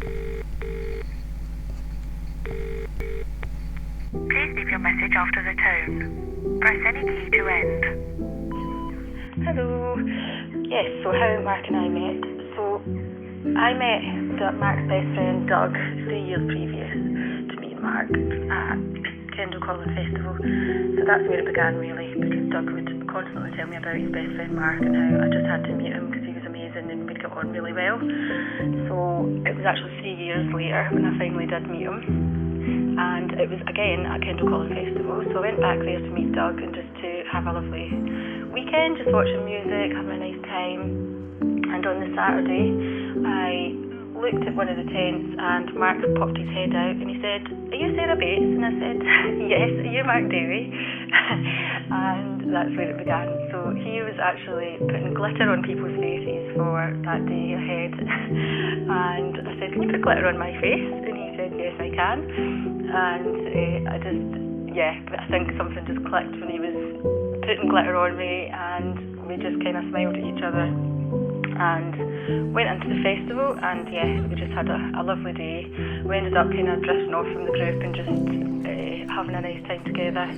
Please leave your message after the tone. Press any key to end. Hello. Yes, so how Mark and I met. So I met Mark's best friend Doug 3 years previous to me and Mark at Kendall Collin Festival. So that's where it began really, because Doug would constantly tell me about his best friend Mark and how I just had to meet him because he was amazing and we'd get on really well. So it was actually 3 years later when I finally did meet him. And it was again at Kendall Collin Festival, so I went back there to meet Doug and just to have a lovely weekend, just watching music, having a nice time. And on the Saturday I looked at one of the tents and Mark popped his head out and he said, "Are you Sarah Bates?" And I said, "Yes." "Are you Mark Davey?" And that's where it began. So he was actually putting glitter on people's faces for that day ahead. And I said, "Can you put glitter on my face?" And he said, "Yes, I can." And I think something just clicked when he was putting glitter on me, and we just kind of smiled at each other and went into the festival, and we just had a lovely day. We ended up kind of drifting off from the group and just having a nice time together.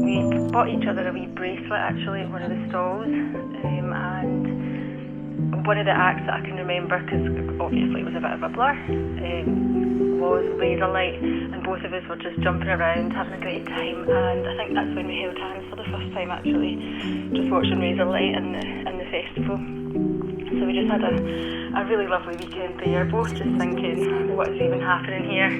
We bought each other a wee bracelet actually at one of the stalls, and one of the acts that I can remember, because obviously it was a bit of a blur, was Razorlight, and both of us were just jumping around, having a great time, and I think that's when we held hands for the first time actually, just watching Razorlight in the festival. So we just had a really lovely weekend there, both just thinking, what is even happening here?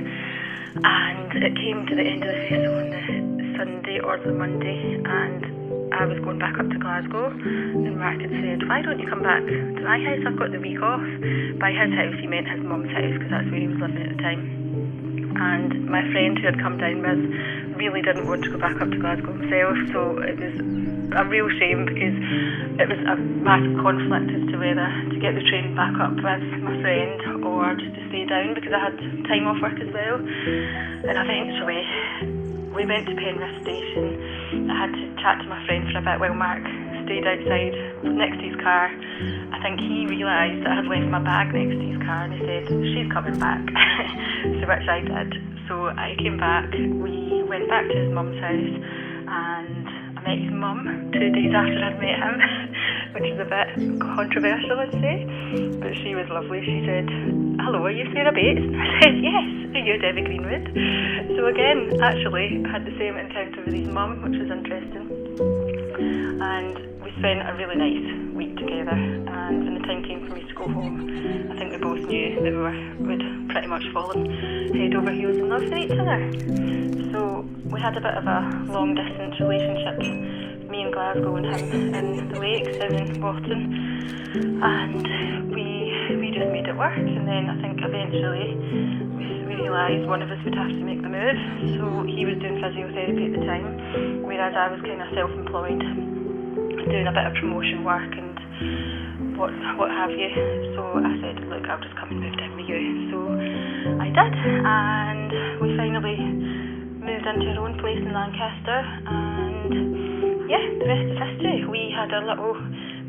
And it came to the end of the festival on the Sunday or the Monday, and I was going back up to Glasgow, and Mark had said, "Why don't you come back to my house? I've got the week off." By his house he meant his mum's house, because that's where he was living at the time. And my friend who had come down with really didn't want to go back up to Glasgow himself, so it was a real shame, because it was a massive conflict as to whether to get the train back up with my friend or just to stay down, because I had time off work as well. And eventually we went to Penrith station. I had to chat to my friend for a bit while Mark stayed outside next to his car. I think he realised that I had left my bag next to his car, and he said, "She's coming back." So which I did. So I came back, we went back to his mum's house, and I met his mum 2 days after I'd met him, which is a bit controversial, I'd say, but she was lovely. She said, "Hello, are you Sarah Bates?" I said, "Yes." "Are you Debbie Greenwood?" So again, actually, I had the same encounter with his mum, which was interesting. And we spent a really nice week together, and when the time came for me to go home, I think we both knew that we'd pretty much fallen head over heels in love with each other. So we had a bit of a long distance relationship, me in Glasgow and him in the lakes down in Wharton, and we just made it work. And then I think eventually we realised one of us would have to make the move. So he was doing physiotherapy at the time, whereas I was kind of self-employed, doing a bit of promotion work and what have you. So I said, "Look, I'll just come and move down with you." So I did, and we finally moved into our own place in Lancaster, and the rest is history. We had a little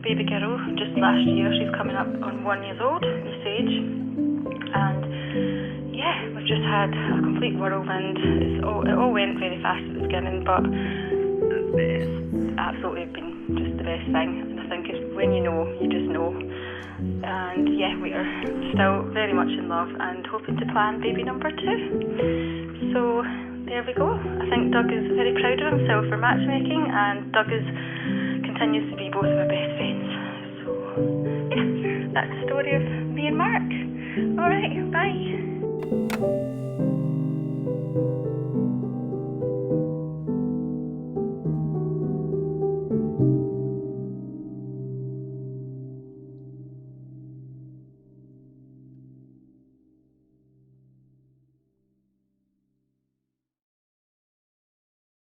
baby girl just last year. She's coming up on 1 year old this age, and we've just had a complete whirlwind. It all went very fast at the beginning, but it's absolutely been just the best thing. And I think it's when you know, you just know. And we are still very much in love and hoping to plan baby number 2. So there we go. I think Doug is very proud of himself for matchmaking, and Doug continues to be both of our best friends. So that's the story of me and Mark. Alright, bye.